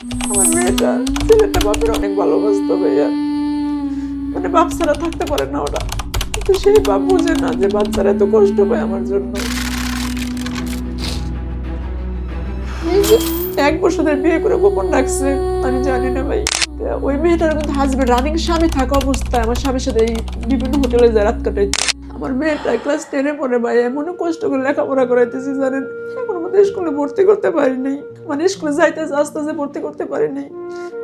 আমার মেয়েটা ছেলেটা বাপের অনেক ভালোবাসতো ভাইয়া, মানে বাপ ছাড়া থাকতে পারে না ওরা, কিন্তু সেই বাপ বুঝে না যে বাচ্চারা এত কষ্ট পায় আমার জন্য। এই যে 1 বছর ধরে বিয়ে করে গোপন রাখছে, আমি জানি না ভাই। ওই মেয়েটার কিন্তু হাজবেন্ড রানিং স্বামী থাকা অবস্থায় আমার স্বামীর সাথে এই বিভিন্ন হোটেলে যায় রাত কাটাইতে। আমার মেয়েটা ক্লাস 10-এ পড়ে ভাই, এমন কষ্ট করে লেখাপড়া করাইতেছি জানেন, এখন আমাদের স্কুলে ভর্তি করতে পারিনি, মানে স্কুলে যাইতেছে আস্তে আস্তে ভর্তি করতে পারিনি।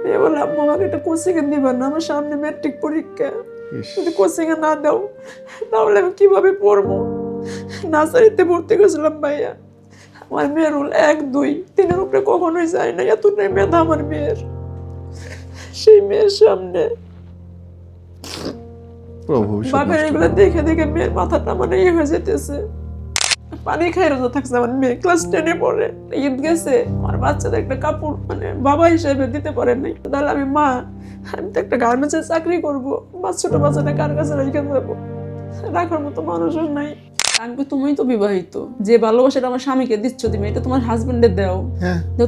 মেয়ে বলে আম্মু আমাকে একটা কোচিং এ দিবা না, আমার সামনে ম্যাট্রিক পরীক্ষা, যদি কোচিং এ না দাও তাহলে আমি কিভাবে পড়বো। নার্সারিতে ভর্তি করেছিলাম ভাইয়া, আমার মেয়ের রোল 1, 2, 3-এর উপরে কখনোই যায় না, এতটাই মেধা আমার মেয়ের। সেই মেয়ের সামনে বাপের এগুলো দেখে দেখে মেয়ের মাথাটা মানে ইয়ে হয়ে যেতেছে, পানি খাই রোজা থাকছে। আমার মেয়ে ক্লাস 10-এ পড়ে, ঈদ গেছে, আমার বাচ্চাদের একটা কাপড় মানে বাবা হিসেবে দিতে পারেন নাই। তাহলে আমি মা, আমি তো একটা গার্মেন্টসের চাকরি করবো, ছোট বাচ্চাটা কার কাছে রেখে যাবো, রাখার মতো মানুষও নাই। আমি তুমি তো বিবাহিত, যে ভালোবাসাটা আমার স্বামীকে দিচ্ছ তুমি, এটা তোমার হাজবেন্ডের দাও,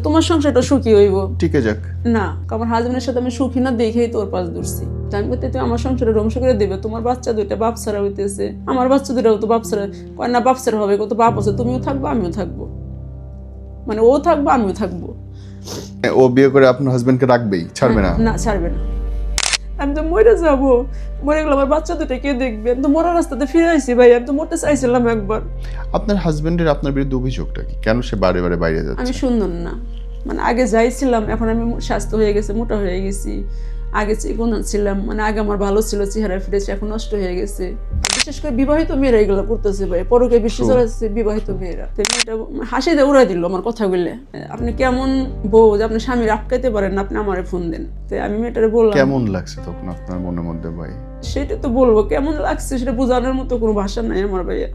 তোমার সংসারটা সুখী হইব, টিকে যাক না। আমার হাজবেন্ডের সাথে আমি সুখী না দেখেই তোর পাশ ধরছি। আমি বলতে তুমি আমার সংসারে ধ্বংস করে দেবে, তোমার বাচ্চা দুইটা বাপ ছাড়া হইতেছে, আমার বাচ্চা দুইটাও তো বাপ ছাড়া, কয় না বাপ ছাড়া হবে, কত বাপ আছে, তুমিও থাকবো আমিও থাকবো, মানে ও থাকবো আমিও থাকবো। ও বিয়ে করে আপনার হাজবেন্ডকে রাখবেই, ছাড়বে না? না, ছাড়বে না। আমি তো মরে যাবো, মরে গেলে আমার বাচ্চা দুটো কে দেখবে? আমি তো মরার রাস্তাতে ফিরে আসছি ভাই, আমি তো মরতে চাইছিলাম একবার। আপনার হাজবেন্ডের আপনার বিরুদ্ধে অভিযোগটা কি? কেন সে বারে বারে বাইরে যাচ্ছে? আমি সুন্দর না, মানে আগে যাইছিলাম, এখন আমি স্বাস্থ্য হয়ে গেছে, মোটা হয়ে গেছি। আগে চিকন ছিলাম, মানে আগে আমার ভালো ছিল, চেহারা ফিরেছে, এখন নষ্ট হয়ে গেছে। বিশেষ করে বিবাহিত মেয়েরা এগুলো করতেছে ভাই, পরকে বেশি চড়াচ্ছে বিবাহিত মেয়েরা। তো মেয়েটা হাসি দিয়ে উড়াই দিল আমার কথা বললে, আপনি কেমন বউ যে আপনি স্বামীর আটকাইতে পারেন না, আপনি আমারে ফোন দেন। তো আমি মেয়েটারে বললাম, কেমন লাগছে তখন আপনার মনের মধ্যে ভাই? সেটা তো বলবো, কেমন লাগছে সেটা বোঝানোর মতো কোনো ভাষা নাই আমার ভাইয়া।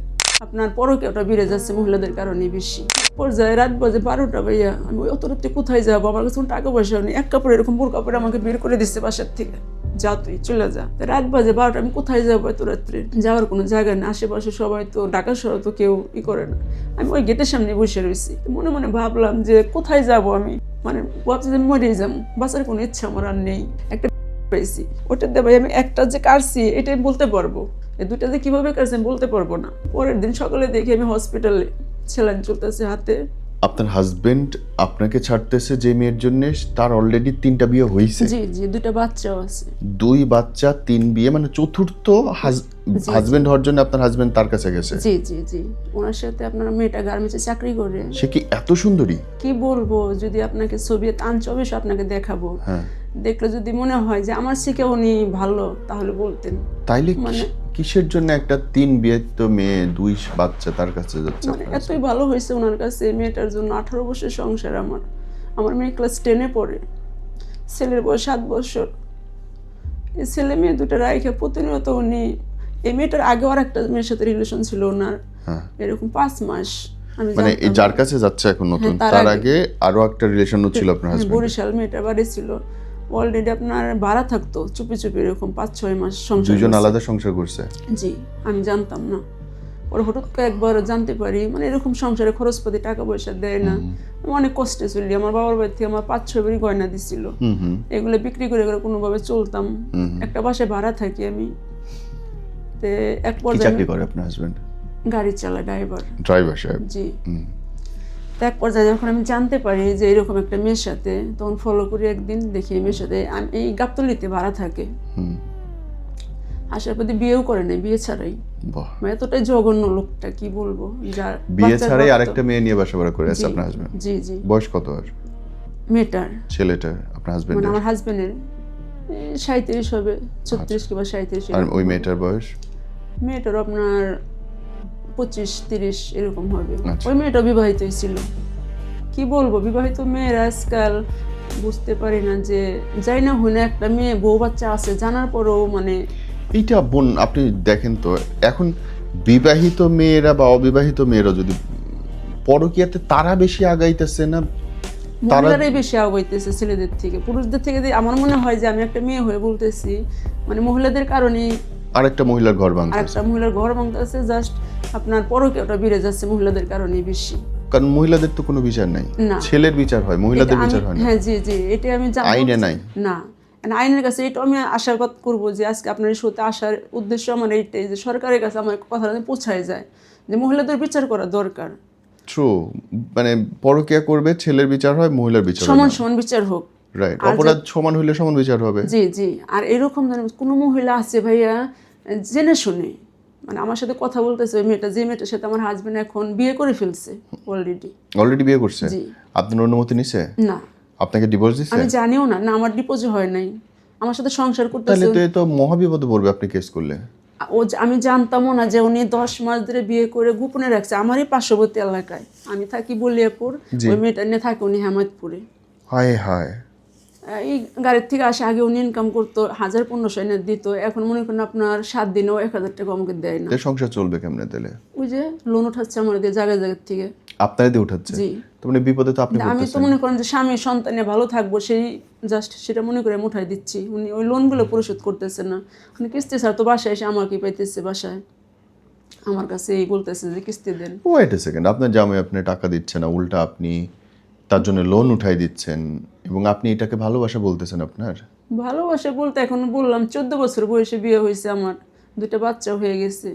আপনার পরকে ওটা বেড়ে যাচ্ছে মহিলাদের কারণে বেশি। পর্যায়ে রাত বাজে 12টা ভাইয়া, আমি ওই অত রাত্রে কোথায় যাবো, আমার কাছে টাকা পয়সা নেই। এক কাপড় এরকম বোর কাপড় আমাকে বের করে দিচ্ছে বাসার থেকে, যা তুই চলে যা। রাত বাজে 12টা, আমি কোথায় যাবো এত রাত্রে? যাওয়ার কোনো জায়গা নেই, আশেপাশে সবাই তো ঢাকা শহর তো কেউ করে না। আমি ওই গেটের সামনে বসে রয়েছি, মনে মনে ভাবলাম যে কোথায় যাব আমি, মানে ভাবছি যে মরেই যাবো, বাঁচার কোনো ইচ্ছা আমার আর নেই। একটা পেয়েছি, ওটাতে ভাই আমি একটা যে কাটছি এটাই বলতে পারবো, এই দুইটা যে কিভাবে কাটছি আমি বলতে পারবো না। পরের দিন সকালে দেখি আমি হসপিটালে, স্যালাইন চলতেছে হাতে। আপনার হাজবেন্ড আপনাকে ছাড়তেছে যে মেয়ের জন্য, তার অলরেডি 3টা বিয়ে হয়েছে? জি জি, 2টা বাচ্চাও আছে। 2 বাচ্চা 3 বিয়ে, মানে চতুর্থ হাজবেন্ড হওয়ার জন্য আপনার হাজবেন্ড তার কাছে গেছে? জি জি জি, ওনার সাথে আপনার মেয়েটা গার্মেন্টসে চাকরি করে। সে কি এত সুন্দরী? কি বলবো, যদি আপনাকে ছবি আনছবি আপনাকে দেখাবো, দেখলে যদি মনে হয় যে আমার থেকে উনি ভালো তাহলে বলতেন। তাইলে কিসের জন্য একটা 3 বিয়ে তো মেয়ে 2 বাচ্চা তার কাছে যাচ্ছে? মানে এতই ভালো হয়েছে ওনার কাছে মেয়েটার জন্য। 18 বছর সংসার আমার মেয়ে ক্লাস 10-এ পড়ে, ছেলের বয়স 7 বছর। এই ছেলে মেয়ে দুটো রাইখে প্রতিনিয়ত উনি, এই মেয়েটার আগেও আর একটা মেয়ের সাথে রিলেশন ছিল ওনার, এরকম 5 মাস। মানে এই যার কাছে যাচ্ছে এখন নতুন, তার আগে আরো একটা রিলেশন ছিল আপনার হাজবেন্ড? বরিশাল মেয়েটার বাড়ি ছিল, অলরেডি আপনার ভাড়া থাকতো চুপি চুপি, এরকম 5-6 মাস সংসার। দুজন আলাদা সংসার করছে? জি, আমি জানতাম না, পরে হঠাৎ করে একবার জানতে পারি, মানে এরকম সংসারে খরচপাতি টাকা পয়সা দেয় না। আমি অনেক কষ্টে চলি, আমার বাবার বাড়ি থেকে আমার 5-6 বাড়ি গয়না দিছিল, এগুলো বিক্রি করে করে কোনোভাবে চলতাম। একটা বাসায় ভাড়া থাকি আমি। তো এক পর্যায়ে চাকরি করে আপনার হাজবেন্ড? গাড়ি চালায়, ড্রাইভার সাহেব। জি। এক পর্যায়ে যখন আমি জানতে পারি যে এরকম একটা মেয়ের সাথে, তখন ফলো করি, একদিন দেখি মেয়ের সাথে এই গাবতলীতে ভাড়া থাকে, আসার প্রতি বিয়েও করে নাই, বিয়ে ছাড়াই। এতটাই জঘন্য লোকটা, কি বলবো। যার বিয়ে ছাড়াই আরেকটা মেয়ে নিয়ে বাসা ভাড়া করে আছে আপনার হাজবেন্ড? জি জি। বয়স কত আর মেয়েটার? ছেলেটার আপনার হাজবেন্ডের? মানে আমার হাজবেন্ডের 37 হবে, 36 কিংবা 37। আর ওই মেয়েটার বয়স? মেয়েটার আপনার 25-30 এরকম হবে। ওই মেয়েটা বিবাহিত ছিল। কি বলবো, বিবাহিত মেয়েরা আজকাল বুঝতে পারি না যে, যাই না হই না একটা মেয়ে বউ বাচ্চা আছে জানার পরেও মানে। এইটা বোন আপনি দেখেন তো, এখন বিবাহিত মেয়েরা বা অবিবাহিত মেয়েরা যদি পরকীয়াতে, তারা বেশি আগাইতেছে না? মহিলারাই বেশি আগাইতেছে ছেলেদের থেকে, পুরুষদের থেকে। আমার মনে হয় যে আমি একটা মেয়ে হয়ে বলতেছি, মানে মহিলাদের কারণে আরেকটা মহিলার ঘর ভাঙতেছে, আরেকটা মহিলার ঘর ভাঙতেছে। জাস্ট আপনার পরকীয়াটা বেড়ে যাচ্ছে মহিলাদের কারণে বেশি। কারণ মহিলাদের তো কোনো বিচার নাই, না। ছেলের বিচার হয়, মহিলাদের বিচার হয় না, হ্যাঁ জি জি, এটা আমি আইনে নাই। না, আইনের কাছে এটা আমি আশাবাদ করবো যে আজকে আপনার এই শোতে আসার উদ্দেশ্য আমার এইটাই যে সরকারের কাছে আমার কথাটা পৌঁছায় যায় যে মহিলাদের বিচার করা দরকার, ট্রু, মানে পরকীয়া করবে ছেলের বিচার হয়, মহিলার বিচার হয় সমান না। সমান বিচার হোক। রাইট, অপরাধ সমান হইলে সমান বিচার হবে। জি জি, আর এরকম কোনো মহিলা আছে ভাইয়া জেনে শুনে মানে আমার সাথে কথা বলতেছে, ওই মেয়েটা, যে মেয়েটার সাথে আমার হাজবেন্ড এখন বিয়ে করে ফেলছে অলরেডি বিয়ে করছে? জি। আপনার অনুমতি নিছে? না, আপনাকে ডিভোর্স দিছে? আমি জানিও না, না আমার ডিপোজিট হয় নাই, আমার সাথে সংসার তাহলে করতেছে। তো এ তো মহাবিপদে পড়বে আপনি কেস করলে। আমি জানতামও না যে উনি 10 মাস ধরে বিয়ে করে গোপনে রাখছে আমারই পার্শ্ববর্তী এলাকায়। আমি থাকি বলিয়াপুর, ওই মেয়েটা নিয়ে থাকে উনি হেমায়তপুরে। হায় হায়। এই গাড়ির থেকে আসে, আগে উনি ইনকাম করতো 1000-1500 এনে দিত, এখন মনে করেন আপনার 7 দিনেও 1000 টাকা আমাকে দেয় না। সংসার চলবে কেমনে তাহলে? ওই যে লোন উঠাচ্ছে আমার দিয়ে জায়গা থেকে। আপনার দিয়ে উঠাচ্ছে? জি। তো মানে বিপদে তো আপনি আমি তো মনে করেন যে স্বামী সন্তানে ভালো থাকবো সেই জাস্ট সেটা মনে করে আমি উঠাই দিচ্ছি, উনি ওই লোনগুলো পরিশোধ করতেছে না। উনি কিস্তি ছাড়া তো বাসায় এসে আমাকে পাইতেছে, বাসায় আমার কাছে এই বলতেছে যে কিস্তি দেন। ওয়েট এ সেকেন্ড, আপনার জামাই আপনি টাকা দিচ্ছে না, উল্টা আপনি তার জন্য লোন উঠাই দিচ্ছেন এবং আপনি এটাকে ভালোবাসা বলতেছেন আপনার? ভালোবাসা বলতে এখন বললাম 14 বছর বয়সে বিয়ে হয়েছে আমার, 2টা বাচ্চা হয়ে গেছে,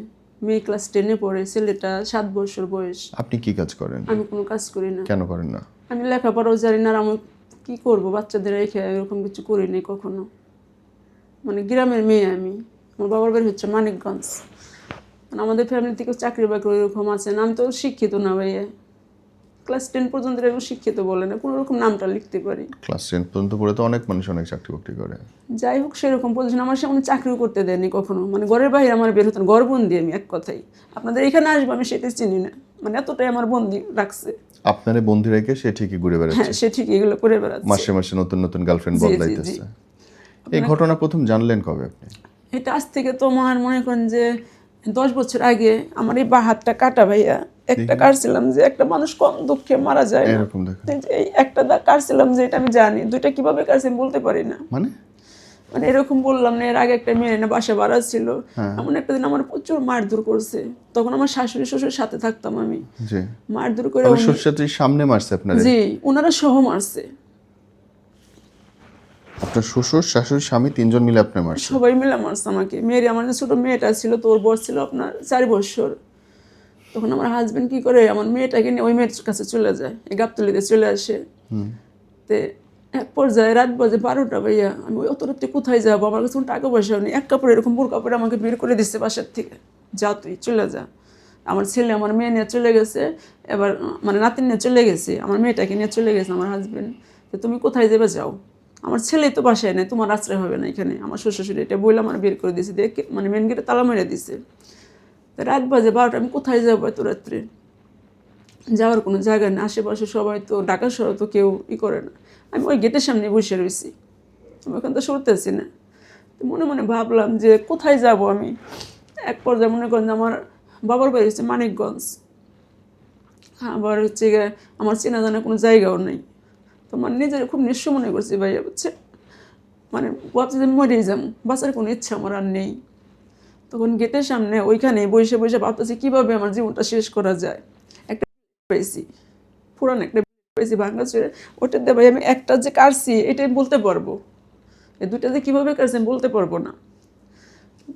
মেয়ে ক্লাস 10-এ পড়ে, ছেলেটা 7 বছর বয়স। আপনি কি কাজ করেন? আমি কোনো কাজ করি না। কেন করেন না? আমি লেখাপড়াও জানি না, আর আমি কি করব, বাচ্চাদের রেখে এরকম কিছু করিনি কখনো। মানে গ্রামের মেয়ে আমি, আমার বাবার বাড়ি হচ্ছে মানিকগঞ্জ, মানে আমাদের ফ্যামিলি থেকে চাকরি বাকরি এরকম আছে না। আমি তো শিক্ষিত না ভাইয়া, ক্লাস 10 পর্যন্ত এরকম শিক্ষিত বলে না, কোনো রকম নামটা লিখতে পারি। ক্লাস 10 পর্যন্ত পড়ে তো অনেক মানুষ অনেক চাকরি বাকরি করে। যাই হোক, সেরকম পজিশন আমার সামনে চাকরিও করতে দেয়নি কখনো, মানে ঘরের বাইরে আমার বের হতেন, ঘর বন্দি আমি, এক কথাই। আপনাদের এখানে আসবো আমি সেটা চিনি না, মানে এতটাই আমার বন্দি রাখছে। আপনারে বন্দি রেখে সে ঠিকই ঘুরে হ্যাঁ, বেড়াচ্ছে, সে ঠিক এগুলো করে বেড়াচ্ছে, মাসে মাসে নতুন নতুন গার্লফ্রেন্ড জি, জি, বদলাইতেছে। জি। এই ঘটনা প্রথম জানলেন কবে আপনি? এটা আজ থেকে তোমার মনে করেন যে 10 বছর আগে। আমার এই বাঁ হাতটা কাটা ভাইয়া, একটা কাটছিলাম যে একটা মানুষ কম দুঃখে মারা যায় না, এরকম দেখেন। এই একটা দাগ কাটছিলাম যে এটা আমি জানি, 2টা কিভাবে কাটছি আমি বলতে পারি না। মানে এরকম বললাম না, এর আগে একটা মেয়ে না বাসা ভাড়া ছিল, এমন একটা দিন আমার প্রচুর মারধর করছে, তখন আমার শাশুড়ি শ্বশুর সাথে থাকতাম আমি, মারধর করে শ্বশুর সামনে মারছে আপনারে? জি, ওনারা সহ মারছে, আপনার শ্বশুর শাশুড়ি স্বামী 3 জন মিলে আপনার মারছে? সবাই মিলে মারছে আমাকে। মেয়ের, আমার যে ছোট মেয়েটা ছিল তোর বয়স ছিল আপনার 4 বছর, তখন আমার হাজবেন্ড কি করে আমার মেয়েটাকে নিয়ে ওই মেয়ের কাছে চলে যায়, এই গাবতলিতে চলে আসে। তে এক পর্যায়ে রাত বাজে 12টা ভাইয়া, আমি ওই অত রাত্রে কোথায় যাবো, আমার কাছে কোনো টাকা পয়সা নেই, এক কাপড় এরকম বোর কাপড়ে আমাকে বের করে দিচ্ছে বাসার থেকে, যা তুই চলে যা। আমার ছেলে আমার মেয়ে নিয়ে চলে গেছে, এবার মানে নাতিন নিয়ে চলে গেছে, আমার মেয়েটাকে নিয়ে চলে গেছে আমার হাজবেন্ড। তো তুমি কোথায় যাবে যাও, আমার ছেলেই তো বাসায় নেই, তোমার আশ্রয় হবে না এখানে। আমার শ্বশুর এটা বলে আমার বের করে দিয়েছে, দেখে মানে মেন গেটে তালা মেরে দিছে। রাত বাজে 12টা, আমি কোথায় যাবো এত রাত্রে, যাওয়ার কোনো জায়গা নেই, আশেপাশে সবাই তো ঢাকা শহর তো কেউ করে না। আমি ওই গেটের সামনে বসে রয়েছি, আমি ওখান তো সরতেছি না। তো মনে মনে ভাবলাম যে কোথায় যাব আমি। এক পর্যায়ে মনে করেন যে আমার বাবার বাড়ি হচ্ছে মানিকগঞ্জ, আবার হচ্ছে আমার চেনা জানা কোনো জায়গাও নেই। তো মানে নিজের খুব নিঃস্ব মনে করছি ভাইয়া, বুঝছে, মানে ভাবছি যে মরেই যাবো, বাঁচার কোনো ইচ্ছা আমার আর নেই। তখন গেটের সামনে ওইখানে বসে বসে ভাবতেছি কীভাবে আমার জীবনটা শেষ করা যায়। একটা পেয়েছি, পুরান একটা পেয়েছি ভাঙা চুরে, ওটাতে ভাই আমি একটা যে কাটছি এটাই বলতে পারবো, এই 2টা যে কীভাবে কাটছি আমি বলতে পারবো না।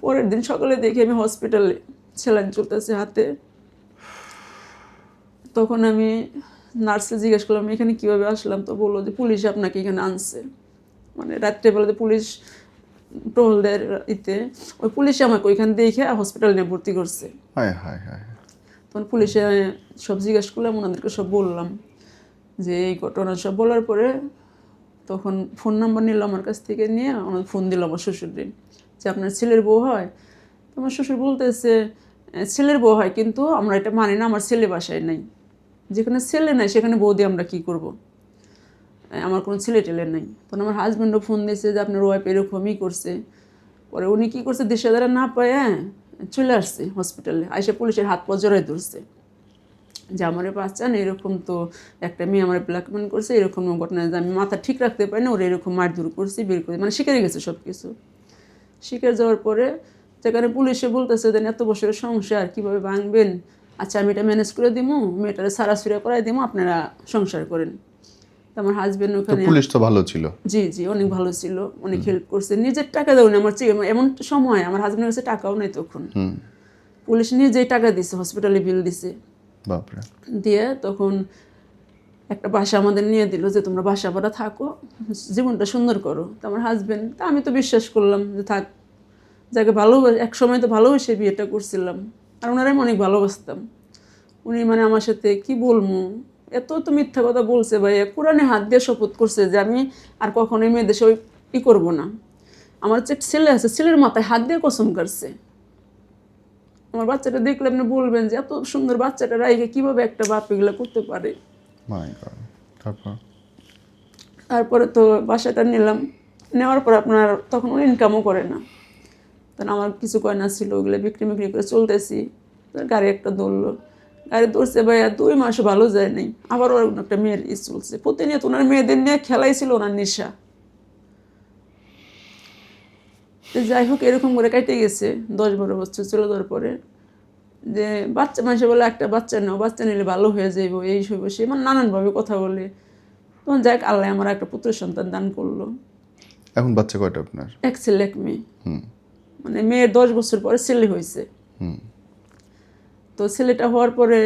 পরের দিন সকালে দেখি আমি হসপিটালে স্যালাইন চলতেছে হাতে। তখন আমি নার্সে জিজ্ঞেস করলাম এখানে কীভাবে আসলাম, তো বললো যে পুলিশ আপনাকে এখানে আনছে, মানে রাত্রেবেলাতে পুলিশ টহলদের ওই পুলিশে আমাকে ওইখান দেখে হসপিটালে নিয়ে ভর্তি করছে। তখন পুলিশে সব জিজ্ঞেস করলাম, ওনাদেরকে সব বললাম যে এই ঘটনা সব বলার পরে তখন ফোন নাম্বার নিল আমার কাছ থেকে, নিয়ে ওনার ফোন দিল আমার শ্বশুরদিন যে আপনার ছেলের বউ হয়। তো আমার শ্বশুর বলতেছে ছেলের বউ হয়, কিন্তু আমরা এটা মানি না, আমার ছেলে বাসায় নাই, যেখানে ছেলে নাই সেখানে বউ দিয়ে আমরা কী করবো, আমার কোনো ছেলে টেলে নাই। তখন আমার হাজব্যান্ডও ফোন দিয়েছে যে আপনার ওয়াইফ এরকমই করছে। পরে উনি কী করছে, দেশে দ্বারা না পায় চলে আসছে হসপিটালে, আইসা পুলিশের হাত পা জড়াই ধরছে যে আমার বাচ্চা না, এরকম তো একটা মেয়ে আমার ব্ল্যাকমেল করছে, এরকম ঘটনা যে আমি মাথা ঠিক রাখতে পারি না, ওরা এরকম মারধর করছি, বের করে মানে শিখে গেছে সব কিছু। শিখে যাওয়ার পরে যেখানে পুলিশে বলতেছে যে এত বছরের সংসার কীভাবে ভাঙবেন, আচ্ছা আমি এটা ম্যানেজ করে দিবো, মেয়েটারে সারাসুরা করাই দিবো, আপনারা সংসার করেন। তো আমার হাজবেন্ড তো ওখানে, পুলিশ তো ভালো ছিল। জি জি অনেক ভালো ছিল, অনেক হেল্প করছে, নিজের টাকা দেওনি আমার এমন সময় আমার হাজবেন্ডের কাছে টাকাও নেই তখন, পুলিশ নিজেই টাকা দিছে, হসপিটালে বিল দিছে, বাপরে। দিয়ে তখন একটা বাসা আমাদের নিয়ে দিল যে তোমরা বাসা ভাড়া থাকো, জীবনটা সুন্দর করো। তো আমার হাজবেন্ড, তা আমি তো বিশ্বাস করলাম যে থাক, যাকে ভালো এক সময় তো ভালোবেসে বিয়েটা করছিলাম, আর ওনারা আমি অনেক ভালোবাসতাম। উনি মানে আমার সাথে কি বলবো, এত তো মিথ্যা কথা বলছে ভাই, কোরআনে হাত দিয়ে শপথ করছে যে আমি আর কখনোই মেয়েদের সব ই করবো না। আমার যে ছেলে আছে, ছেলের মাথায় হাত দিয়ে কসম কাটছে। আমার বাচ্চাটা দেখলে আপনি বলবেন যে এত সুন্দর বাচ্চাটা রাইকে কিভাবে একটা বাপ এগুলো করতে পারে। মাই গড। তারপর তারপরে তো বাসাটা নিলাম, নেওয়ার পর আপনার তখন উনি ইনকামও করে না, তখন আমার কিছু গয়না ছিল ওগুলো বিক্রি করে চলতেছি। গাড়ি একটা ধরলো, গাড়ি ধরছে ভাইয়া 2 মাসও ভালো যায় নাই, আবার ওর একটা মেয়ের চলছে, প্রতিনিয়ত ওনার মেয়েদের নিয়ে খেলাই ছিল ওনার নেশা। তো যাই হোক এরকম করে কেটে গেছে 10-12 বছর চলে যাওয়ার পরে, যে বাচ্চা মানুষে বলে একটা বাচ্চা নাও, বাচ্চা নিলে ভালো হয়ে যাইব, এই সইব সে মানে নানানভাবে কথা বলে। তখন যাক আল্লাহ আমার একটা পুত্র সন্তান দান করলো। এখন বাচ্চা কয়টা আপনার? এক ছেলে এক মেয়ে, মানে মেয়ের 10 বছর পরে ছেলে হয়েছে। তো ছেলেটা হওয়ার পরে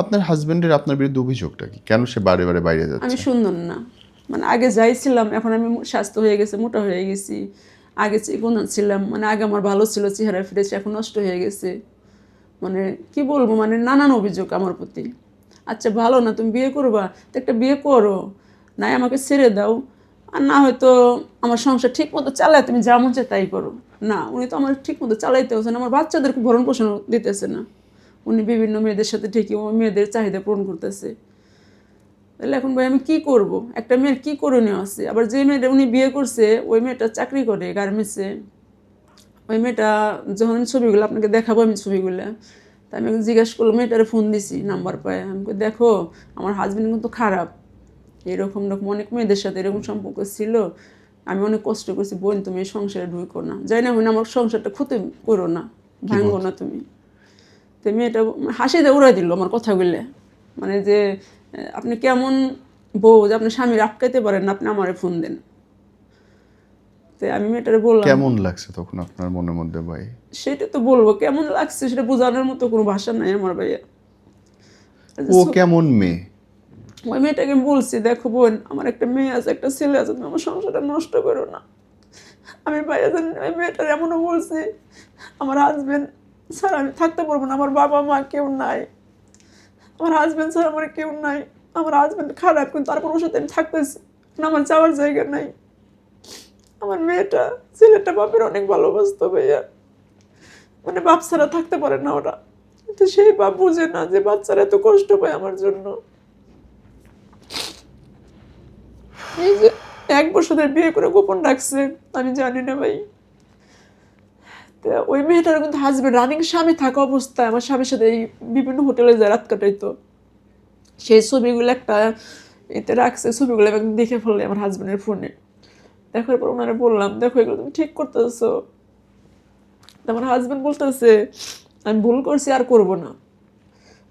আপনার হাজবেন্ডের আপনার বিরুদ্ধে অভিযোগটা কি? কেন সে বারে বারে বাইরে আমি যাচ্ছে? সুন্দর না, মানে আগে যাইছিলাম, এখন আমি স্বাস্থ্য হয়ে গেছে, মোটা হয়ে গেছি, আগে চিকন ছিলাম, মানে আগে আমার ভালো ছিল, চেহারা ফিরেছে, এখন নষ্ট হয়ে গেছে, মানে কি বলবো, মানে নানান অভিযোগ আমার প্রতি। আচ্ছা ভালো না, তুমি বিয়ে করবা তো একটা বিয়ে করো, নাই আমাকে ছেড়ে দাও, আর না হয়তো আমার সংসার ঠিক মতো চালায়, তুমি যা মন চায় তাই করো। না, উনি তো আমার ঠিক মতো চালাইতে হচ্ছে না, আমার বাচ্চাদেরকে ভরণ পোষণ দিতেছে না, উনি বিভিন্ন মেয়েদের সাথে ঠিকই ও মেয়েদের চাহিদা পূরণ করতেছে। তাহলে এখন ভাই আমি কি করব, একটা মেয়ের কি করণীয় আছে? আবার যে মেয়েটা উনি বিয়ে করছে ওই মেয়েটা চাকরি করে গার্মেন্টসে, ওই মেয়েটা যখন আমি ছবিগুলো আপনাকে দেখাবো, আমি ছবিগুলো, তা আমি জিজ্ঞাসা করলাম, মেয়েটারে ফোন দিছি, নাম্বার পায়, আমি দেখো আমার হাজবেন্ড কিন্তু খারাপ, এরকম রকম অনেক মেয়েদের সাথে এরকম সম্পর্ক ছিল, আমি অনেক কষ্ট করছি, বোন তুমি এই সংসারে ঢুকো না, যাই না হয় না আমার সংসারটা ক্ষতি করো না, ভাঙো না তুমি। তো মেয়েটা হাসিতে উড়াই দিল আমার কথাগুলো, মানে যে আপনি কেমন বউ যে আপনি স্বামীর আটকাইতে পারেন না, আপনি আমারে ফোন দেন। তো আমি মেয়েটারে বললাম, কেমন লাগছে তখন আপনার মনের মধ্যে ভাই? সেটা তো বলবো, কেমন লাগছে সেটা বোঝানোর মতো কোনো ভাষা নাই আমার ভাইয়া। ও কেমন মেয়ে? ওই মেয়েটাকে আমি বলছি, দেখো বোন আমার একটা মেয়ে আছে, একটা ছেলে আছে, তুমি আমার সংসারটা নষ্ট করো না। আমি ভাইয়া ওই মেয়েটার এমনও বলছি, আমার হাজবেন্ড স্যার আমি থাকতে পারবো না, আমার বাবা মা কেউ নাই, আমার হাজবেন্ড স্যার আমার কেউ নাই, আমার হাজবেন্ড খারাপ কিন্তু তারপর ওর সাথে আমি থাকতেছি, আমার যাওয়ার জায়গা নাই। আমার মেয়েটা ছেলেটা বাপের অনেক ভালোবাসতো ভাইয়া, মানে বাপ ছাড়া থাকতে পারে না ওরা, কিন্তু সেই বাপ বুঝে না যে বাচ্চারা এত কষ্ট পায় আমার জন্য। এই যে 1 বছর ধরে বিয়ে করে গোপন রাখছে, আমি জানি না ভাই। তো ওই মেয়েটার কিন্তু হাজবেন্ড রানিং স্বামী থাকা অবস্থায় আমার স্বামীর সাথে এই বিভিন্ন হোটেলে যায় রাত কাটাইতো, সেই ছবিগুলো একটা এতে রাখছে, ছবিগুলো আমি দেখে ফেললে আমার হাজবেন্ডের ফোনে, দেখার পর ওনারা বললাম দেখো এগুলো তুমি ঠিক করতেছো। আমার হাজবেন্ড বলতেছে আমি ভুল করছি আর করব না,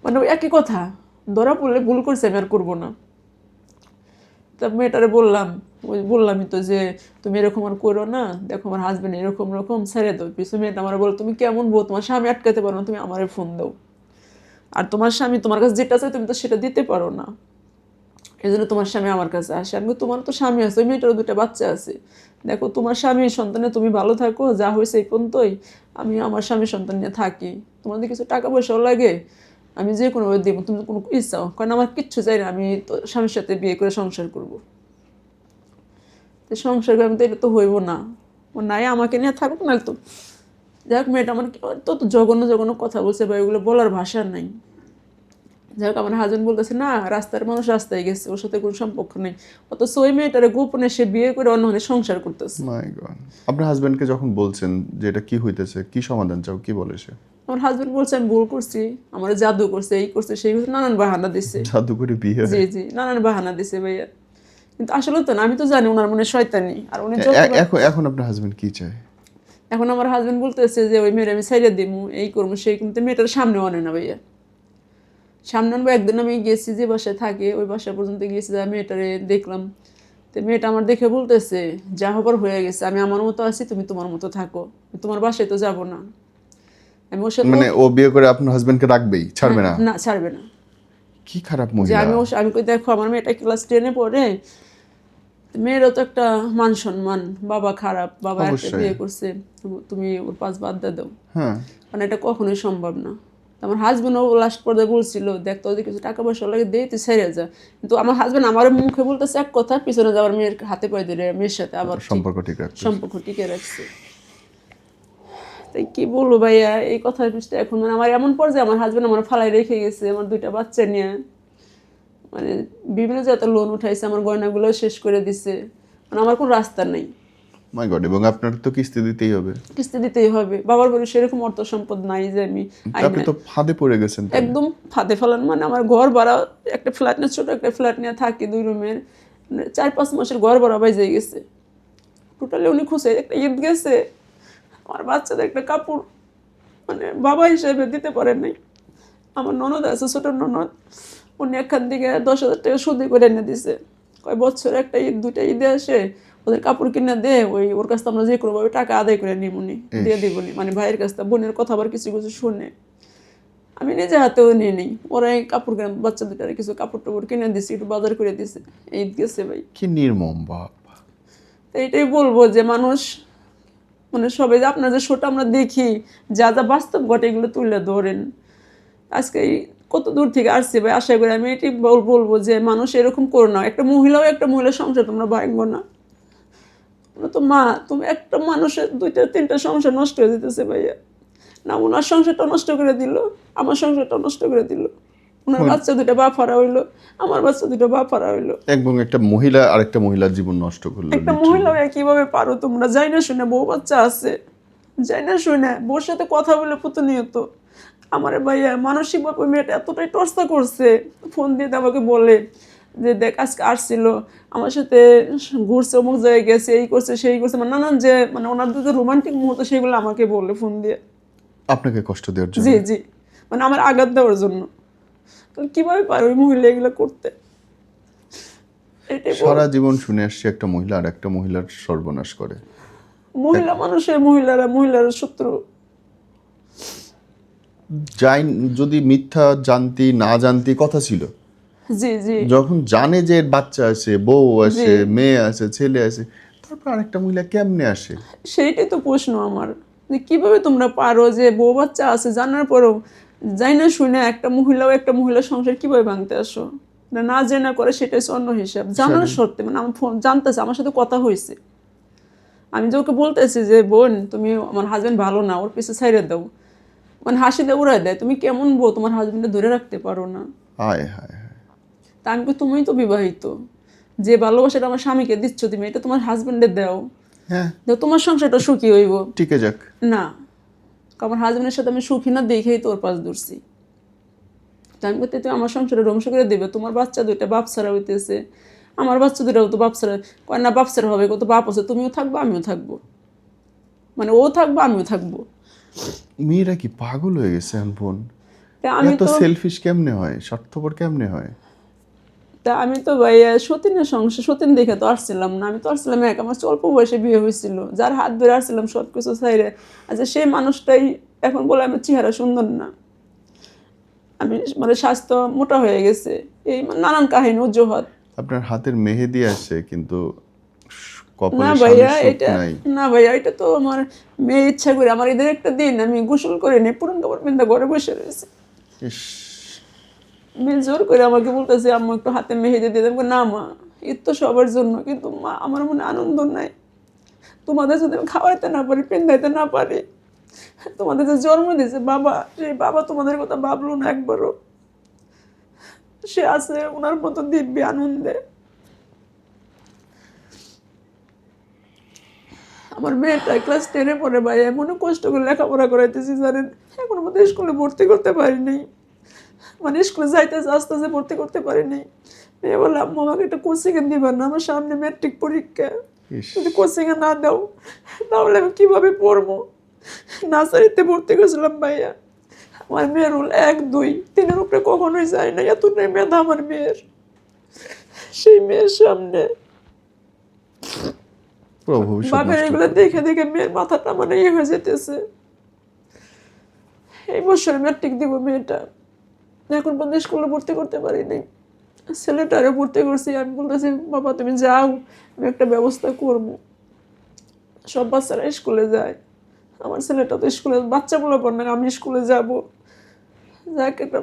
মানে ওই একই কথা, ধরা পড়লে ভুল করছি আমি আর করবো না। তা মেয়েটারে বললাম, ওই বললামই তো যে তুমি এরকম আর করো না, দেখো আমার হাজবেন্ড এরকম রকম, ছেড়ে দাও পিছু। মেয়েটা আমার বলো তুমি কেমন বউ, তোমার স্বামী আটকাতে পারো না, তুমি আমারে ফোন দাও, আর তোমার স্বামী তোমার কাছে যেটা চাই তুমি তো সেটা দিতে পারো না, এই জন্য তোমার স্বামী আমার কাছে আসে। আমি তোমার তো স্বামী আছে, ওই মেয়েটারও 2টা বাচ্চা আছে, দেখো তোমার স্বামীর সন্তানে তুমি ভালো থাকো, যা হয়েছে এই পর্যন্তই, আমি আমার স্বামীর সন্তান নিয়ে থাকি, তোমাদের কিছু টাকা পয়সাও লাগে আমি যে কোনোভাবে দেবো, তুমি কোনো ইচ্ছাও, কারণ আমার কিচ্ছু চাই না, আমি তো স্বামীর সাথে বিয়ে করে সংসার করবো। তো সংসার করে আমি তো এটা তো হইব না, ও নাই আমাকে নিয়ে থাকুক না তো। যাই হোক মেয়েটা আমার তো জঘন্য জঘন্য কথা বলছে ভাই, ওগুলো বলার ভাষা নাই। যাই হোক আমার হাজবেন্ড বলতেছে না রাস্তার মানুষ রাস্তায় গেছে, ওর সাথে কোনো সম্পর্ক নেই, অথচ ওই মেয়েটারে গোপনে সে বিয়ে করে অন্য সংসার করতেছে। মাই গড। আপনার হাজবেন্ডকে যখন বলছেন যে এটা কি হইতেছে, কি সমাধান চাও, কি বলে সে? আমার হাজবেন্ড বলছে আমি ভুল করছি, আমার জাদু করছে, এই করছে সেই করছে, নানান বাহানা দিছে। জাদু করে বিয়ে? জি জি নানান বাহানা দিছে ভাইয়া, কিন্তু আসলে তো না, আমি তো জানি ওনার মনে শয়তানি। আর উনি এখন আপনার হাজবেন্ড কি চায়? এখন আমার হাজবেন্ড বলতেছে যে ওই মেয়ের আমি সাইডে দিমু, এই করবো সেই করবো, মেয়েটার সামনে আনে না ভাইয়া। সামনে একদিন আমি গেছি যে বাসায় থাকে ওই বাসা পর্যন্ত গিয়েছি, যা মেয়েটারে দেখলাম। তো মেয়েটা আমার দেখে বলতেছে যা হবার হয়ে গেছে, আমি আমার মতো আছি, তুমি তোমার মতো থাকো, তোমার বাসায় তো যাবো না। আমি ওর সাথে মানে ও বিয়ে করে আপনার হাজবেন্ডকে রাখবেই, ছাড়বে না? না, ছাড়বে না। কি খারাপ যে মহিলা। আমি কই দেখো আমার মেয়েটা ক্লাস 10-এ পড়ে, মেয়েরও তো একটা মান সম্মান, বাবা খারাপ, বাবা একটা অবশ্যই। বিয়ে করছে, তুমি ওর পাশ বাদ দিয়ে দাও, হ্যাঁ, মানে এটা কখনোই সম্ভব না। আমার হাজবেন্ডও লাস্ট পর্যায়ে বলছিল দেখ তোর যদি কিছু টাকা পয়সা লাগে দে, তুই ছেড়ে যা। কিন্তু আমার হাজবেন্ড আমার মুখে বলতেছে এক কথা, পিছনে যাওয়ার মেয়ের হাতে পায়ে ধরে মেয়ের সাথে আবার সম্পর্ক ঠিক রাখছে। সম্পর্ক টিকে রাখছে। তাই কি বলবো ভাইয়া, এই কথা বিষয়টা এখন মানে আমার এমন পর্যায়ে আমার হাজবেন্ড আমার ফালাই রেখে গেছে, আমার 2টা বাচ্চা নিয়ে, মানে বিভিন্ন জায়গাতে লোন উঠাইছে, আমার গয়নাগুলো শেষ করে দিছে, মানে আমার কোনো রাস্তা নেই। মাই গড, এবং আপনার তো কিস্তি দিতেই হবে। কিস্তি দিতেই হবে, বাবার বাড়ি সেরকম অর্থ সম্পদ নাই যে আমি আপনি তো ফাঁদে পড়ে গেছেন তাহলে। একদম ফাঁদে ফেলান। মানে আমার ঘর ভাড়া একটা ফ্ল্যাট নিয়ে, ছোট একটা ফ্ল্যাট নিয়ে থাকি 2 রুমের, 4-5 মাসের ঘর ভাড়া বাইজে গেছে টোটালি। উনি খুশি একটা ঈদ গেছে, আমার বাচ্চাদের একটা কাপড় মানে বাবা হিসেবে দিতে পারেন নাই। আমার ননদ আছে, ছোট ননদ, উনি এখান থেকে 10,000 টাকা সুদি করে এনে দিছে, কয় বছর একটা ঈদ 2টা ঈদে আসে ওদের কাপড় কিনে দে, ওর কাছ থেকে আমরা যে করবো টাকা আদায় করে নিবনি, দিয়ে দিবনি, মানে ভাইয়ের কাছ থেকে। বোনের কথা আবার কিছু কিছু শুনে আমি নিজে হাতেও নিয়ে নিই, ওরাই কাপড় কিনে বাচ্চা 2টার কিছু কাপড় টাপড় কিনে দিছি, একটু বাজার করে দিছে, ঈদ গেছে ভাই। কি নির্মম বাপ। তো এইটাই বলবো যে মানুষ মানে সবাই যে আপনার যে শোটা আমরা দেখি, যা যা বাস্তব ঘটে এগুলো তুলে ধরেন। আজকে কত দূর থেকে আসছে ভাই, আশা করি আমি এটি বলবো যে মানুষ এরকম করো না। একটা মহিলার সংসার তোমরা ভাঙবো না। তোমরা তো মা, তুমি একটা মানুষের 2টা 3টা সংসার নষ্ট হয়ে যেতেছে ভাইয়া। না ওনার সংসারটা নষ্ট করে দিল, আমার সংসারটা নষ্ট করে দিল, ওনার বাচ্চা 2টা বাপ হারা হইলো, আমার বাচ্চা 2টা বাপ হারা হইলো। এবং একটা মহিলা আরেকটা মহিলার জীবন নষ্ট করলো। একটা মহিলা হয়ে কিভাবে পারো তোমরা? যাই না শুনে বউ বাচ্চা আছে, যাই না শুনে বউর সাথে কথা বলে প্রতিনিয়ত আমার ভাইয়া মানসিকভাবে মেয়েটা এতটাই টর্চার করছে। ফোন দিয়ে আমাকে বলে যে দেখ আজকে আসছিল আমার সাথে, ঘুরছে, অমুক জায়গায় গেছে, এই করছে সেই করছে, মানে নানান যে মানে ওনাদের যে রোমান্টিক মুহূর্ত সেগুলো আমাকে বলে ফোন দিয়ে। আপনাকে কষ্ট দেওয়ার জন্য? জি জি, মানে আমার আঘাত দেওয়ার জন্য। তাহলে কিভাবে পারে ওই মহিলা এগুলো করতে? এটাই সারা জীবন শুনে আসছি একটা মহিলা আর একটা মহিলার সর্বনাশ করে। মহিলা মানুষের, মহিলারা শত্রু। যাই যদি মিথ্যা জানতি না জানতি কথা ছিল, জি জি, যখন জানে যে এর বাচ্চা আছে, বউ আছে, মেয়ে আছে, ছেলে আছে, তারপর আরেকটা মহিলা কেমনে আসে? সেইটাই তো প্রশ্ন আমার, যে কিভাবে তোমরা পারো যে বউ বাচ্চা আছে জানার পরেও যাই না শুনে একটা মহিলার সংসার কিভাবে ভাঙতে আসো? না জেনা করে সেটাই হচ্ছে অন্য হিসাব, জানার সত্ত্বে মানে আমার ফোন জানতেছে, আমার সাথে কথা হয়েছে, আমি যে ওকে বলতেছি যে বোন তুমি আমার হাজবেন্ড ভালো না, ওর পিছু ছাইড়ে দাও, মানে হাসি দিয়ে উড়াই দেয়, তুমি কেমন বউ, তোমার হাজবেন্ডে ধরে রাখতে পারো না? হায় হায় হায়। তা আমি কই তুমিই তো বিবাহিত, যে ভালোবাসাটা আমার স্বামীকে দিচ্ছ তুমি, এটা তোমার হাজবেন্ডে দাও, হ্যাঁ, তোমার সংসারটা সুখী হইব। টিকে যাক। না, আমার হাজবেন্ডের সাথে আমি সুখী না দেখেই তোর পাশ ধরছি। তা আমি বলতে তুই আমার সংসারে ধ্বংস করে দেবে, তোমার বাচ্চা 2টা বাপ ছাড়া হইতেছে, আমার বাচ্চা 2টাও তো বাপ ছাড়া। কয় না বাপ ছাড়া হবে, কত বাপ আছে, তুমিও থাকবো আমিও থাকবো, মানে ও থাকবো আমিও থাকবো। মেয়েরা কি পাগল হয়ে গেছে বোন? তা আমি এত সেলফিশ কেমনে হয়, স্বার্থপর কেমনে হয়? ভাইয়া সতীন দেখে তো আসছিলাম না, আমি তো আসছিলাম এক, আমার অল্প বয়সে বিয়ে হয়েছিল, যার হাত ধরে আসছিলাম সব কিছু ছাইরে। আচ্ছা সেই মানুষটাই এখন বলে আমার চেহারা সুন্দর না, আমি মানে স্বাস্থ্য মোটা হয়ে গেছে, এই নানান কাহিনী অজুহাত। আপনার হাতের মেহেদি আছে কিন্তু না কপালে ভাইয়া স্বামীর সুখ এটা, নাই। না ভাইয়া এটা তো আমার মেয়ে ইচ্ছা করে, আমার ঈদের একটা দিন আমি গোসল করে নিয়ে পুরান কাপড় পিন্ধা ঘরে বসে রয়েছে, ইস, মেয়ে জোর করে আমাকে বলতেছে আম্মু একটু হাতে মেহেদি দিয়ে দেবো। না মা, ঈদ তো সবার জন্য, কিন্তু মা আমার মনে আনন্দ নাই, তোমাদের যদি আমি খাওয়াইতে না পারি, পিন্ধাইতে না পারি, তোমাদের যে জন্ম দিয়েছে বাবা, সেই বাবা তোমাদের কথা ভাবলো না একবারও। সে আছে ওনার মতো দিব্যি আনন্দে। আমার মেয়েটা ক্লাস 10-এ পড়ে ভাই, এমনও কষ্ট করে লেখাপড়া করাইতেছি জানেন, এখন মতো স্কুলে ভর্তি করতে পারিনি, মানে স্কুলে যাইতেছে আস্তে আস্তে ভর্তি করতে পারিনি। মেয়ে বলে আম্মু আমাকে একটা কোচিংয়ে দিবা না, আমার সামনে ম্যাট্রিক পরীক্ষা, ইস। যদি কোচিংয়ে না দাও তাহলে আমি কিভাবে পড়বো? নার্সারিতে ভর্তি করেছিলাম ভাইয়া, আমার মেয়ের রোল 1, 2, 3-এর উপরে কখনোই যায় না, এতটাই মেধা আমার মেয়ের। সেই মেয়ের সামনে পুরো ভবিষ্যৎ বাপের নষ্ট এগুলো করে। দেখে দেখে মেয়ের মাথাটা মানে ইয়ে হয়ে যেতেছে। এই বছর ম্যাট্রিক দিব মেয়েটা, এখন পর্যন্ত স্কুলে ভর্তি করতে পারিনি। ছেলেটারে ভর্তি করছি, আমি বলতেছি বাবা তুমি যাও, আমি একটা ব্যবস্থা করবো। সব বাচ্চারা স্কুলে যায়, আমার ছেলেটা তো স্কুলে বাচ্চাগুলো পড় না, আমি স্কুলে যাব। যাক একটা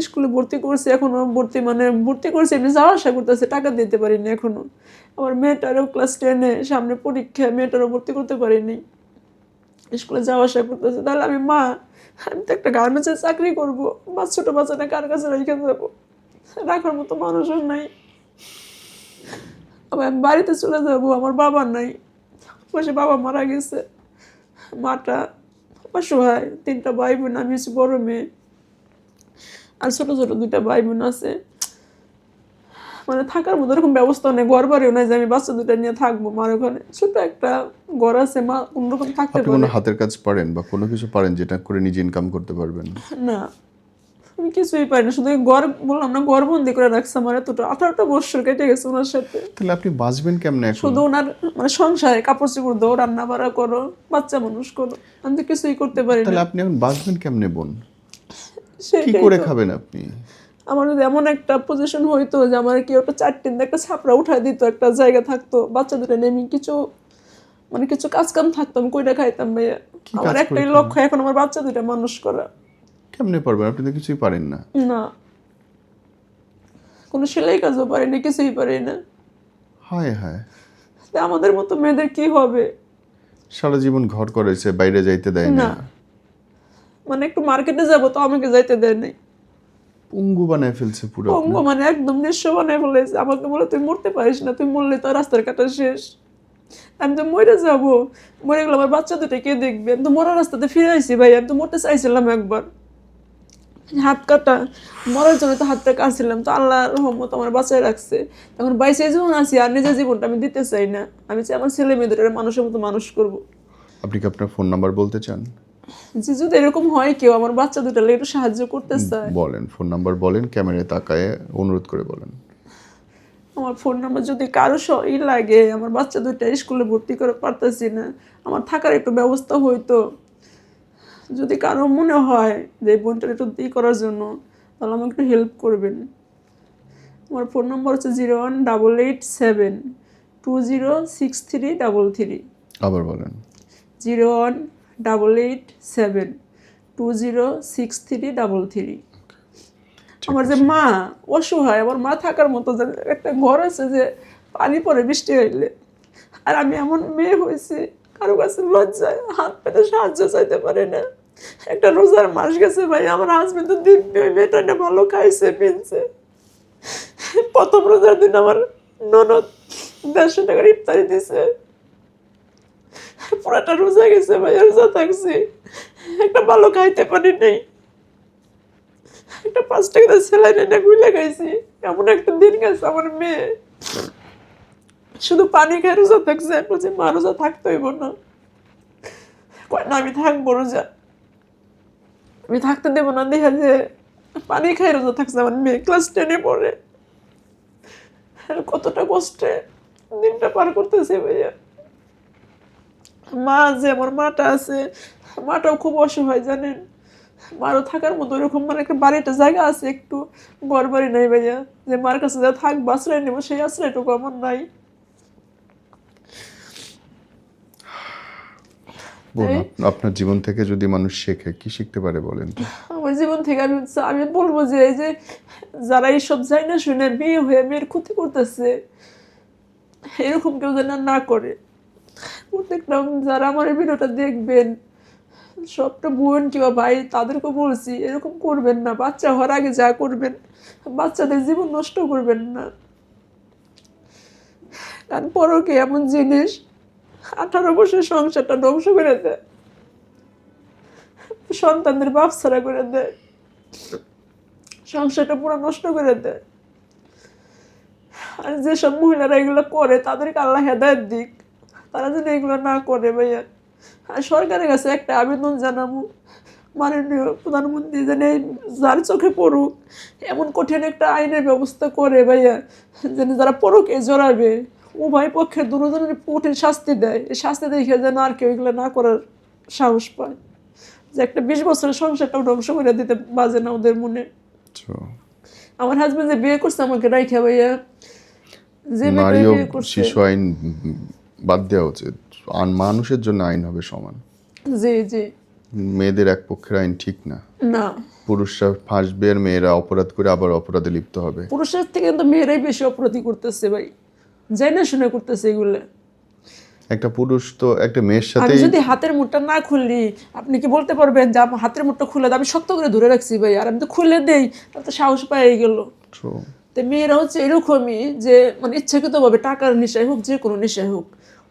স্কুলে ভর্তি করছি, এখনো ভর্তি করছি, এমনি যাওয়া আসা করতেছে, টাকা দিতে পারিনি এখনো। আমার মেয়েটারও ক্লাস 10-এ, সামনে পরীক্ষা, মেয়েটারও ভর্তি করতে পারিনি, স্কুলে যাওয়া আসা করতেছে। তাহলে আমি তো একটা গার্মেন্টসের চাকরি করবো, ছোট বাচ্চাটা কার কাছে রেখে যাবো? রাখার মতো মানুষও নাই। আবার আমি বাড়িতে চলে যাবো, আমার বাবা নাই, পাশে বাবা মারা গেছে, মাটা অসহায়, 3টা ভাই বোন, আমি হচ্ছে বড় মেয়ে, আর ছোট ছোট 2টা ভাই বোন আছে। মানে থাকার মতো এরকম ব্যবস্থা নেই, ঘর বাড়িও নাই যে আমি বাচ্চা 2টা নিয়ে থাকবো। মার ওখানে ছোট একটা ঘর আছে, মা কোনোরকম থাকতে আপনি পারে কোনো হাতের কাজ পারেন বা কোনো কিছু পারেন যেটা করে নিজে ইনকাম করতে পারবেন? না। আমি কিছুই পারি না, শুধু এই ঘর বললাম না, ঘর বন্দি করে রাখছে আমার, এতটা 18টা বছর কেটে গেছে ওনার সাথে। তাহলে আপনি বাঁচবেন কেমনে এখন? শুধু ওনার মানে সংসারে কাপড় চোপড় দাও, রান্না বাড়া করো, বাচ্চা মানুষ করো, আমি তো কিছুই করতে পারি তাহলে না। আপনি এখন বাঁচবেন কেমনে বোন? কি সেটাই করে তো। খাবেন আপনি? আমার যদি এমন একটা পজিশন হইতো যে আমার কেউ একটা 4 একটা ছাপড়া উঠায় দিত, একটা জায়গা থাকতো, বাচ্চা 2টা নিয়ে আমি কিছু কাজ কাম থাকতো, আমি কইটা খাইতাম ভাইয়া। কি আমার কাজ করে একটাই খাবেন? লক্ষ্য এখন আমার বাচ্চা 2টা মানুষ করা। কেমনে পারবেন? আপনি তো কিছুই পারেন না। না, কোনো সেলাই কাজও পারি না, কিছুই পারি না। হায় হায়, তা আমাদের মতো মেয়েদের কি হবে? সারা জীবন ঘর করেছে, বাইরে যাইতে দেয় না, না, মানে একটু মার্কেটে যাবো তো আমাকে যাইতে দেয় নাই। পঙ্গু বানায় ফেলছে পুরো পঙ্গু আপনার। মানে একদম নিঃস্ব বানায় ফেলেছে। আমাকে বলে তুই মরতে পারিস না, তুই মরলে তো রাস্তার কাটা শেষ। আমি তো মরে যাবো, মরে গেলে আমার বাচ্চা 2টা কে দেখবে? আমি তো মরার রাস্তাতে ফিরে আইছি ভাই, আমি তো মরতে চাইছিলাম একবার, হাত কাটা, মরার জন্য তো হাতটা কাটছিলাম, তো আল্লাহর রহমত আমার বাঁচায় রাখছে। এখন বাইসে জীবন আছি, আর নিজের জীবনটা আমি দিতে চাই না। আমি চাই আমার ছেলে মেয়েদের মানুষের মতো মানুষ করবো। আপনি কি আপনার ফোন নাম্বার বলতে চান? যে যদি এরকম হয় কেউ আমার বাচ্চা 2টা একটু সাহায্য করতে চায়, বলেন, ফোন নাম্বার বলেন, ক্যামেরায় তাকায় অনুরোধ করে বলেন। আমার ফোন নাম্বার যদি কারো লাগে, আমার বাচ্চা 2টা স্কুলে ভর্তি করে পারতেছি না, আমার থাকার একটু ব্যবস্থা হইতো, যদি কারো মনে হয় যে এই বোনটার একটু করার জন্য, তাহলে আমাকে একটু হেল্প করবেন। আমার ফোন নাম্বার হচ্ছে 01887206333। আবার বলেন। 01887206333। আমার যে মা অসহায়, আমার মা থাকার মতো যে একটা ঘর আছে, যে পানি পড়ে বৃষ্টি হইলে, আর আমি এমন মেয়ে হয়েছি কারো কাছে লজ্জায় হাত পেতে সাহায্য চাইতে পারে না। একটা রোজার মাস গেছে ভাই, আমার হাজবেন্ড তো দিব্যি, ওই মেয়েটা না ভালো খাইছে পিনছে। প্রথম রোজার দিন আমার ননদ 150 টাকার ইফতারি দিছে, পুরাটা রোজা গেছে ভাই, রোজা থাকছি, একটা ভালো খাইতে পারি নাই, একটা 5 টাকা সেলাই না গুলে খাইছি। এমন একটা দিন গেছে আমার মেয়ে শুধু পানি খেয়ে রোজা থাকছে, বলছে মা রোজা থাকতে হইব না, কয় না আমি থাকবো রোজা, আমি থাকতে দেবো না। দেখা যে পানি খাই রোজা থাকছে আমার মেয়ে, ক্লাস 10-এ পড়ে। কতটা কষ্টে দিনটা পার করতেছে ভাইয়া। মা যে আমার মাটা আছে, মাটাও খুব অসহায় জানেন, মারও থাকার মতো এরকম মানে একটা বাড়িটা জায়গা আছে, একটু ঘর বাড়ি নাই ভাইয়া, যে মার কাছে যা থাকবো, আশ্রয় নেবো, সেই আশ্রয়টুকু আমার নাই। বলুন, আপনার জীবন থেকে যদি মানুষ শেখে, কি শিখতে পারে বলেন তো? আমার জীবন থেকে আমি বলবো যে এই যে যারা এইসব যায় না শুনে বিয়ে হয়ে মেয়ের ক্ষতি করতেছে, এরকম কেউ যেন না করে। প্রত্যেকটা যারা আমার এই ভিডিওটা দেখবেন, সবটা বোন কিংবা ভাই, তাদেরকে বলছি এরকম করবেন না। বাচ্চা হওয়ার আগে যা করবেন, বাচ্চাদের জীবন নষ্ট করবেন না। কারণ পরকে এমন জিনিস 18 বছর সংসারটা ধ্বংস করে দেয়, সন্তানদের বাপ ছাড়া করে দেয়, সংসারটা পুরো নষ্ট করে দেয়। আর যেসব মহিলারা এগুলো করে, তাদেরকে আল্লাহ হেদায়েত দিক, তারা যেন এগুলো না করে ভাইয়া। আর সরকারের কাছে একটা আবেদন জানাবো, মাননীয় প্রধানমন্ত্রী যেন যার চোখে পড়ুক এমন কঠিন একটা আইনের ব্যবস্থা করে ভাইয়া, যেন যারা পরকে জড়াবে উভয় পক্ষের দুজনের কঠিন শাস্তি দেয়। এই শাস্তি দেখে যেন আর কেউ এগুলো না করার সাহস পায়, যে একটা 20 বছরের সংসারটাও ধ্বংস করে দিতে বাজে না ওদের মনে। So, আমার হাজবেন্ড যে বিয়ে করছে আমাকে রাইখা ভাইয়া, যে মেয়েটা নারী ও বিয়ে করছে, শিশু আইন বাদ দেওয়া উচিত। আর মানুষের জন্য আইন হবে সমান। জি জি, মেয়েদের এক পক্ষের আইন ঠিক না। না পুরুষরা ফাঁসবে আর মেয়েরা অপরাধ করে আবার অপরাধে লিপ্ত হবে। পুরুষের থেকে কিন্তু মেয়েরাই বেশি অপরাধী করতেছে ভাই, যাই না শুনে করতেছে এগুলো। একটা পুরুষ তো একটা মেয়ের আমি সাথে যদি হাতের মুঠটা না খুললি, আপনি কি বলতে পারবেন যে আমার হাতের মুঠটা খুলে দাও? আমি শক্ত করে ধরে রাখছি ভাই, আর আমি তো খুলে দেই, তার তো সাহস পাই গেল। তো মেয়েরা হচ্ছে এরকমই, যে মানে ইচ্ছাকৃতভাবে টাকার নেশায় হোক, যে কোনো নেশায় হোক,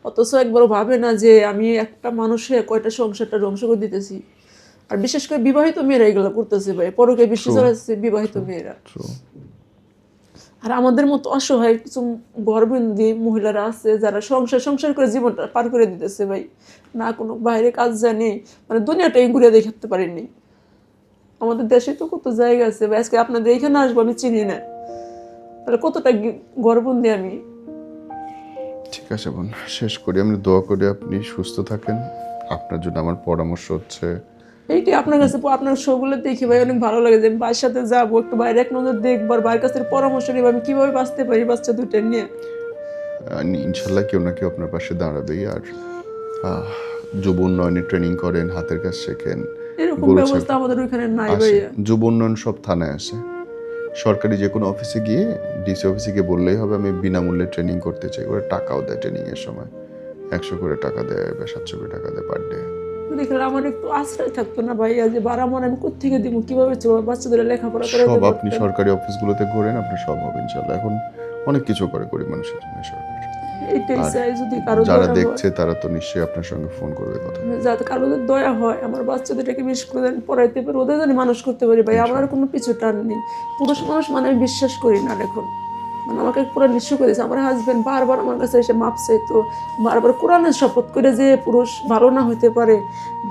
অথচ একবারও ভাবে না যে আমি একটা মানুষে কয়টা সংসারটা ধ্বংস করে দিতেছি। আর বিশেষ করে বিবাহিত মেয়েরা এগুলো করতেছে ভাই, পরকে বেশি জড়াচ্ছে বিবাহিত মেয়েরা। আর আমাদের মতো অসহায় কিছু ঘরবন্দি মহিলারা আছে যারা সংসার করে জীবনটা পার করে দিতেছে ভাই, না কোনো বাইরে কাজ জানে, মানে দুনিয়াটাই ঘুরে দেখাতে পারিনি। আমাদের দেশে তো কত জায়গা আছে ভাই, আজকে আপনাদের এখানে আসবো আমি চিনি না, তাহলে কতটা ঘরবন্দি আমি। ঠিক আছে বোন, শেষ করি। আমি দোয়া করি আপনি সুস্থ থাকেন। আপনার জন্য আমার পরামর্শ হচ্ছে এইটাই আপনার কাছে, আপনার শোগুলো দেখি ভাই অনেক ভালো লাগে, যে আমি ভাইয়ের সাথে যাবো, একটু বাইরে এক নজর দেখবো, আর ভাইয়ের কাছে পরামর্শ নিব আমি কিভাবে বাঁচতে পারি বাচ্চা দুটো নিয়ে। ইনশাল্লাহ কেউ না কেউ আপনার পাশে দাঁড়াবেই। আর যুব উন্নয়নে ট্রেনিং করেন, হাতের কাজ শেখেন। এরকম ব্যবস্থা আমাদের ওইখানে নাই আসে, ভাইয়া। যুব উন্নয়ন সব থানায় আসে। সরকারি যে কোনো অফিসে গিয়ে ডিসি অফিসে গিয়ে বললেই হবে আমি বিনামূল্যে ট্রেনিং করতে চাই। ওরা টাকাও দেয় ট্রেনিং এর সময়, 100 করে টাকা দেয় বা 700 করে টাকা দেয় পার ডে। দেখলে আমার একটু আশ্রয় থাকতো না ভাইয়া, যে বারা মনে আমি কোথেকে দিব, কিভাবে বাচ্চাদের লেখাপড়া করে সব দেবো। আপনি সরকারি অফিসগুলোতে ঘোরেন, আপনার সব হবে ইনশাল্লাহ। এখন অনেক কিছু করে গরিব মানুষের জন্য সরকার। এইটাই আর চাই, যদি কারো যারা দয়া দেখছে তারা তো নিশ্চয়ই আপনার সঙ্গে ফোন করবে, কথা হয়, যাতে কারো যদি দয়া হয় আমার বাচ্চাদেরকে বেশ করে পড়াইতে পারি, ওদের যদি মানুষ করতে পারি ভাই, আমার আর কোনো পিছু টান নেই। পুরুষ মানুষ মানে আমি বিশ্বাস করি না এখন, মানে আমাকে পুরো নিঃস্ব করে দিয়েছে। আমার হাজবেন্ড বারবার আমার কাছে এসে মাপ চাইতো, বারবার কোরআনের শপথ করে যে পুরুষ ভালো না হতে পারে,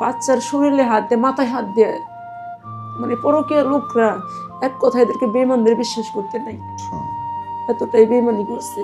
বাচ্চার শরীরে হাত দিয়ে মাথায় হাত দিয়ে, মানে পরকীয়া লোকরা এক কথা এদেরকে বেঈমানদের বিশ্বাস করতে নাই, এতটাই বেঈমানি করছে।